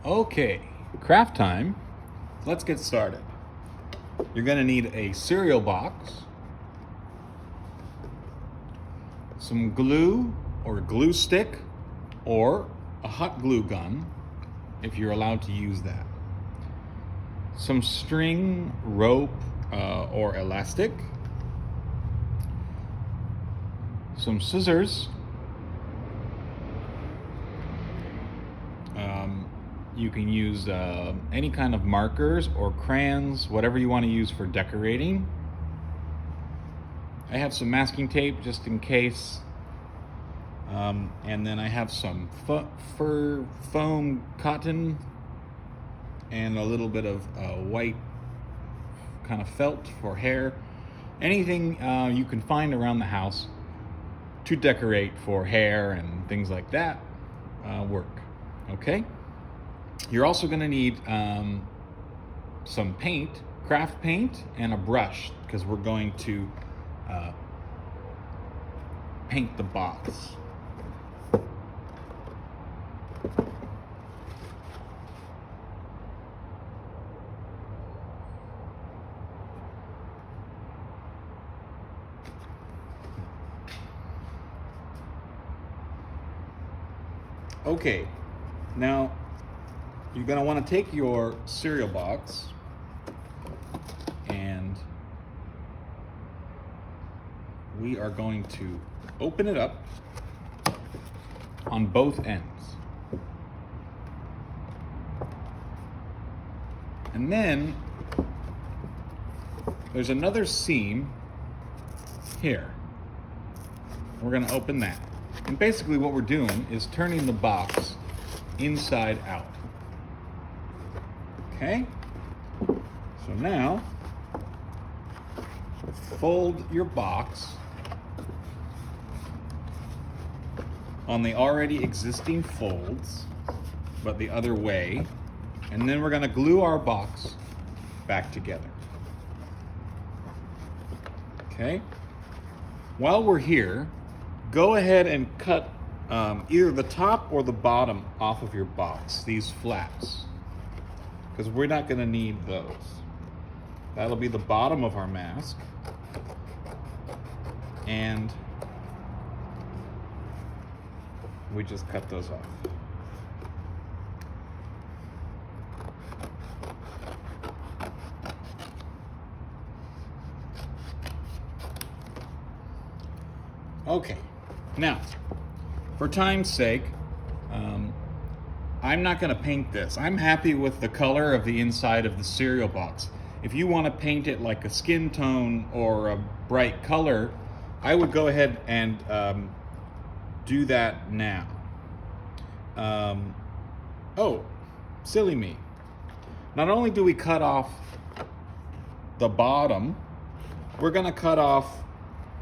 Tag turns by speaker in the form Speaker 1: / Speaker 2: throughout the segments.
Speaker 1: Okay, craft time. Let's get started. You're going to need a cereal box, some glue or glue stick, or a hot glue gun if you're allowed to use that. Some string, rope, or elastic, some scissors. You can use any kind of markers or crayons, whatever you want to use for decorating. I have some masking tape just in case. And then I have some fur foam cotton and a little bit of white kind of felt for hair. Anything you can find around the house to decorate for hair and things like that work. Okay? You're also going to need some paint, craft paint, and a brush because we're going to paint the box. Okay, now you're going to want to take your cereal box and we are going to open it up on both ends. And then there's another seam here. We're going to open that. And basically what we're doing is turning the box inside out. Okay? So now, fold your box on the already existing folds, but the other way. And then we're going to glue our box back together. Okay? While we're here, go ahead and cut either the top or the bottom off of your box, these flaps, because we're not going to need those. That'll be the bottom of our mask. And we just cut those off. Okay, now, for time's sake, I'm not going to paint this. I'm happy with the color of the inside of the cereal box. If you want to paint it like a skin tone or a bright color, I would go ahead and do that now. Oh, silly me. Not only do we cut off the bottom, we're going to cut off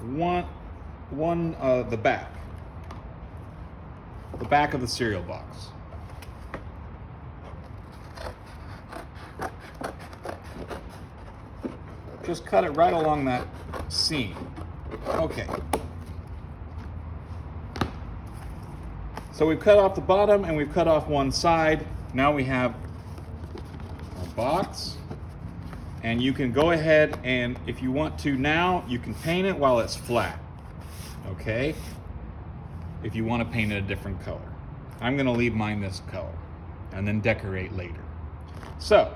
Speaker 1: the back of the cereal box. Just cut it right along that seam. Okay. So we've cut off the bottom and we've cut off one side. Now we have our box. And you can go ahead and, if you want to now, you can paint it while it's flat. Okay? If you want to paint it a different color. I'm going to leave mine this color and then decorate later. So,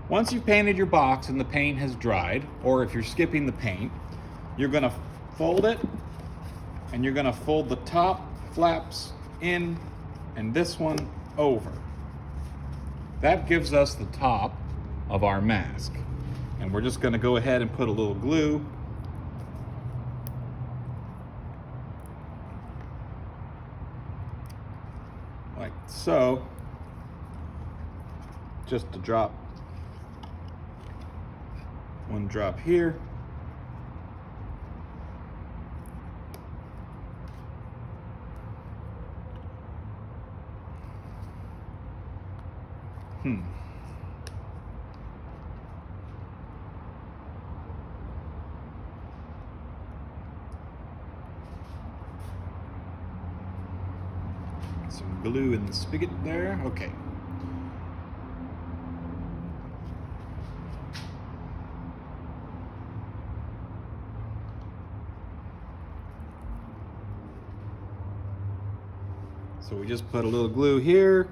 Speaker 1: once you've painted your box and the paint has dried, or if you're skipping the paint, you're going to fold it and you're going to fold the top flaps in and this one over. That gives us the top of our mask. And we're just going to go ahead and put a little glue like so, just to drop one drop here. Some glue in the spigot there. Okay. So we just put a little glue here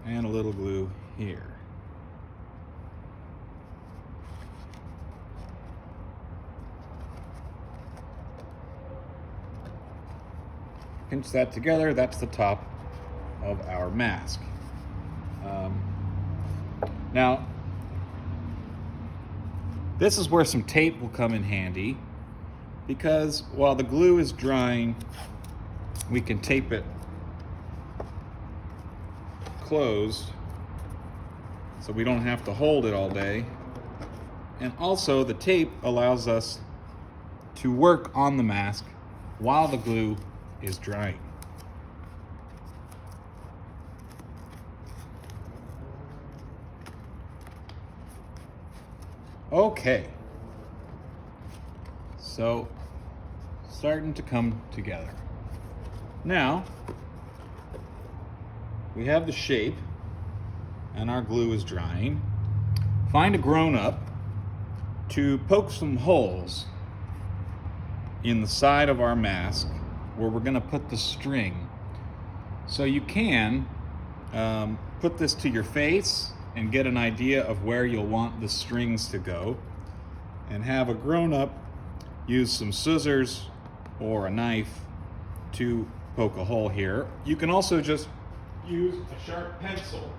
Speaker 1: and a little glue here. Pinch that together, that's the top of our mask. Now, this is where some tape will come in handy, because while the glue is drying, we can tape it closed so we don't have to hold it all day. And also the tape allows us to work on the mask while the glue is drying. Okay, so starting to come together. Now, we have the shape and our glue is drying. Find a grown-up to poke some holes in the side of our mask where we're gonna put the string. So you can put this to your face and get an idea of where you'll want the strings to go, and have a grown-up use some scissors or a knife to poke a hole here. You can also just use a sharp pencil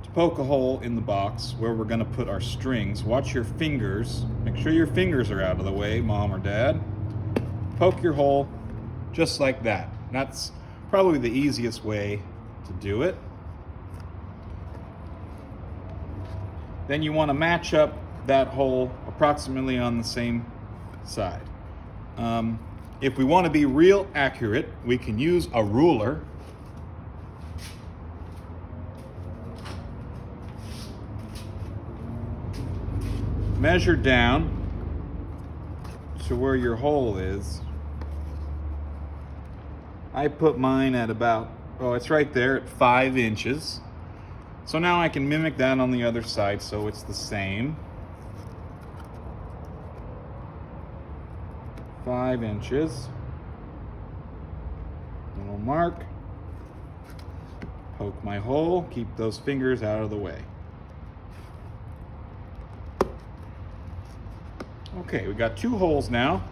Speaker 1: to poke a hole in the box where we're going to put our strings. Watch your fingers. Make sure your fingers are out of the way, Mom or Dad. Poke your hole just like that. That's probably the easiest way to do it. Then you want to match up that hole approximately on the same side. If we want to be real accurate, we can use a ruler. Measure down to where your hole is. I put mine at about, oh, it's right there at 5 inches. So now I can mimic that on the other side so it's the same. 5 inches. Little mark. Poke my hole, keep those fingers out of the way. Okay, we got 2 holes now.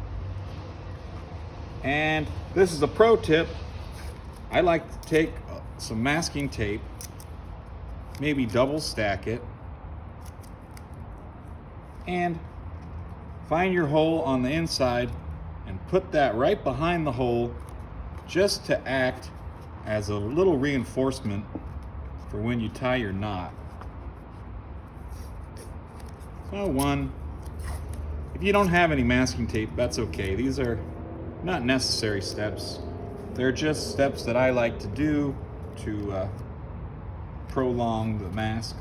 Speaker 1: And this is a pro tip. I like to take some masking tape, maybe double stack it, and find your hole on the inside and put that right behind the hole just to act as a little reinforcement for when you tie your knot. So 1. If you don't have any masking tape, that's okay. These are not necessary steps. They're just steps that I like to do to prolong the mask,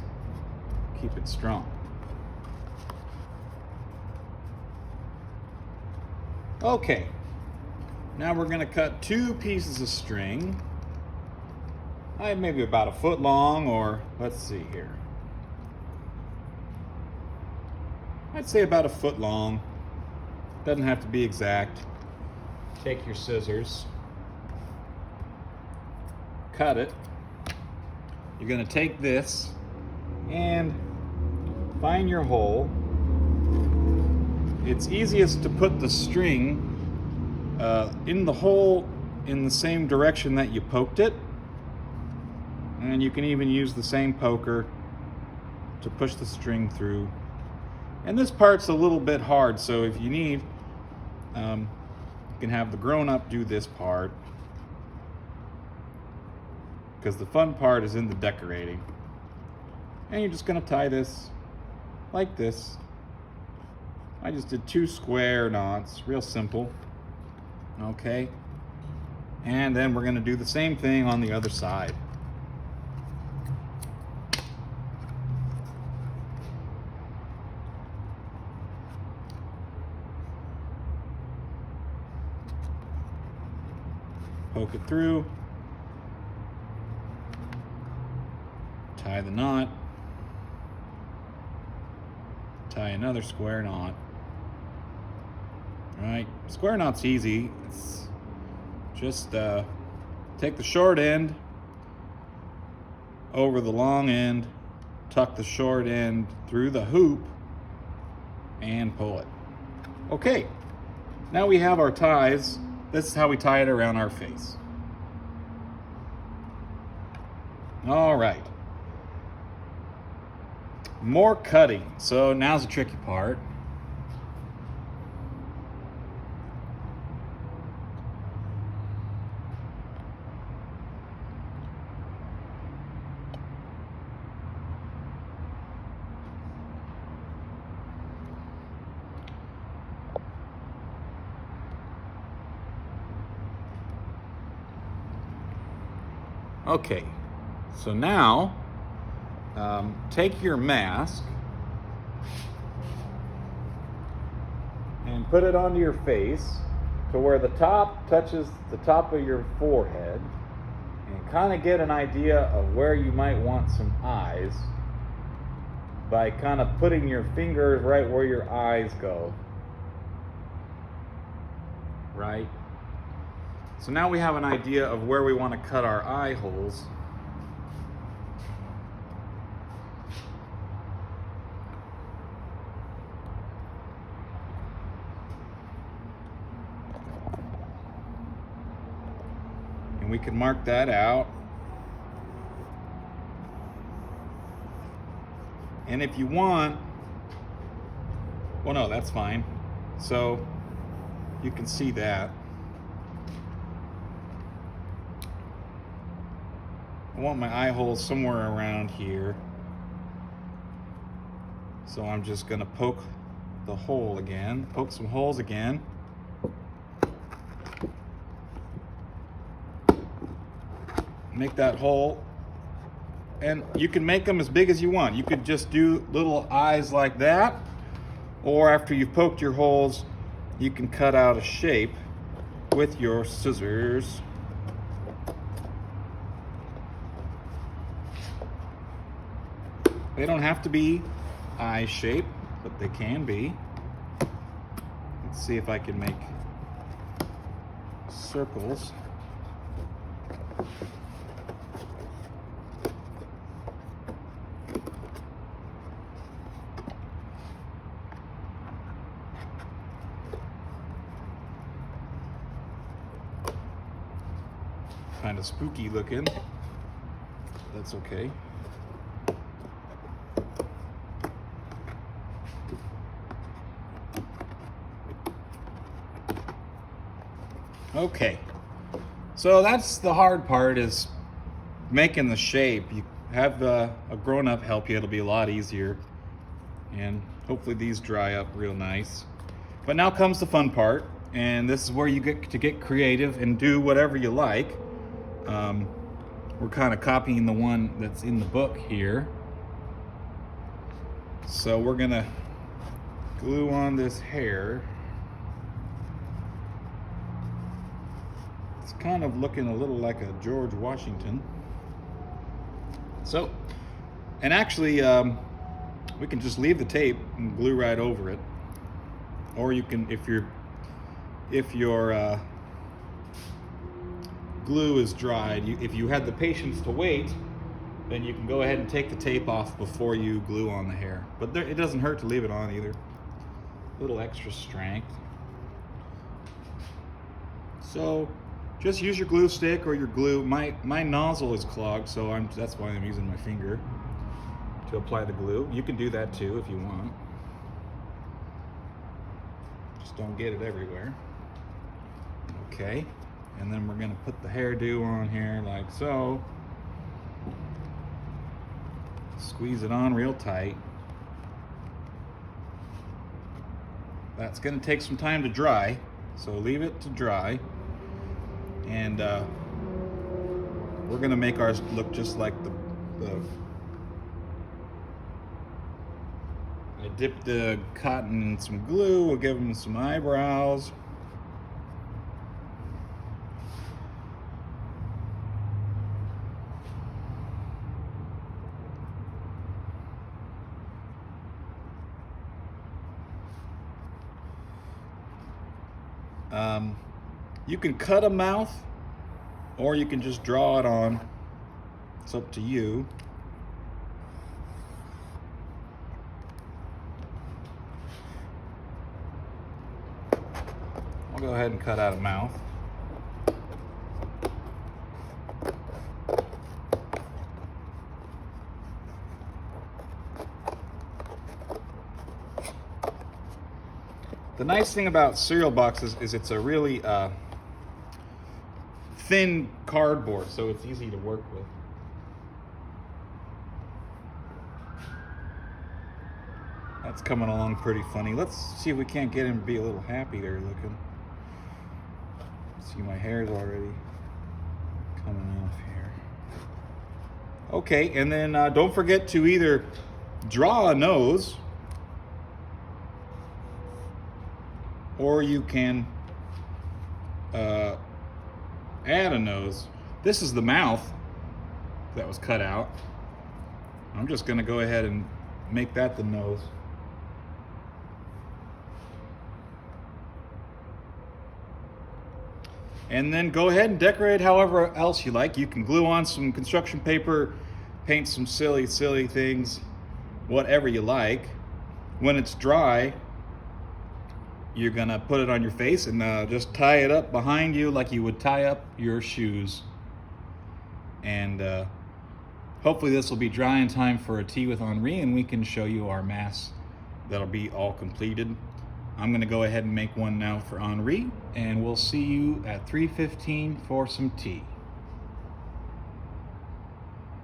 Speaker 1: keep it strong. Okay, now we're gonna cut 2 pieces of string. I have maybe about 1 foot long, or let's see here. I'd say about 1 foot long. Doesn't have to be exact. Take your scissors, cut it. You're going to take this and find your hole. It's easiest to put the string in the hole in the same direction that you poked it. And you can even use the same poker to push the string through. And this part's a little bit hard, so if you need, you can have the grown-up do this part, because the fun part is in the decorating. And you're just going to tie this like this. I just did 2 square knots, real simple. Okay. And then we're going to do the same thing on the other side. Poke it through. Tie the knot. Tie another square knot. All right, square knot's easy. It's just take the short end over the long end, tuck the short end through the hoop, and pull it. Okay, now we have our ties. This is how we tie it around our face. All right. More cutting. So now's the tricky part. Okay, so now take your mask and put it onto your face to where the top touches the top of your forehead, and kind of get an idea of where you might want some eyes by kind of putting your fingers right where your eyes go. Right? So now we have an idea of where we want to cut our eye holes. And we can mark that out. And if you want, well, no, that's fine. So you can see that. I want my eye holes somewhere around here. So I'm just gonna poke the hole again, poke some holes again. Make that hole, and you can make them as big as you want. You could just do little eyes like that, or after you've poked your holes, you can cut out a shape with your scissors. They don't have to be eye shape, but they can be. Let's see if I can make circles. Kind of spooky looking. That's okay. Okay, so that's the hard part, is making the shape. You have a grown-up help you, it'll be a lot easier. And hopefully these dry up real nice. But now comes the fun part, and this is where you get to get creative and do whatever you like. We're kind of copying the one that's in the book here. So we're gonna glue on this hair. It's kind of looking a little like a George Washington. So, and actually, we can just leave the tape and glue right over it. Or you can, if your glue is dried, if you had the patience to wait, then you can go ahead and take the tape off before you glue on the hair. But it doesn't hurt to leave it on either. A little extra strength. So just use your glue stick or your glue. My nozzle is clogged, so that's why I'm using my finger to apply the glue. You can do that too if you want. Just don't get it everywhere. Okay, and then we're gonna put the hairdo on here like so. Squeeze it on real tight. That's gonna take some time to dry, so leave it to dry. And we're gonna make ours look just like the I dipped the cotton in some glue. We'll give them some eyebrows. You can cut a mouth, or you can just draw it on. It's up to you. I'll go ahead and cut out a mouth. The nice thing about cereal boxes is it's a really thin cardboard, so it's easy to work with. That's coming along pretty funny. Let's see if we can't get him to be a little happy there looking. See, my hair's already coming off here. Okay, and then don't forget to either draw a nose, or you can add a nose. This is the mouth that was cut out. I'm just gonna go ahead and make that the nose. And then go ahead and decorate however else you like. You can glue on some construction paper, paint some silly things, whatever you like. When it's dry, you're gonna put it on your face and just tie it up behind you like you would tie up your shoes. And hopefully this will be dry in time for a tea with Henri, and we can show you our mask that'll be all completed. I'm gonna go ahead and make one now for Henri, and we'll see you at 3:15 for some tea.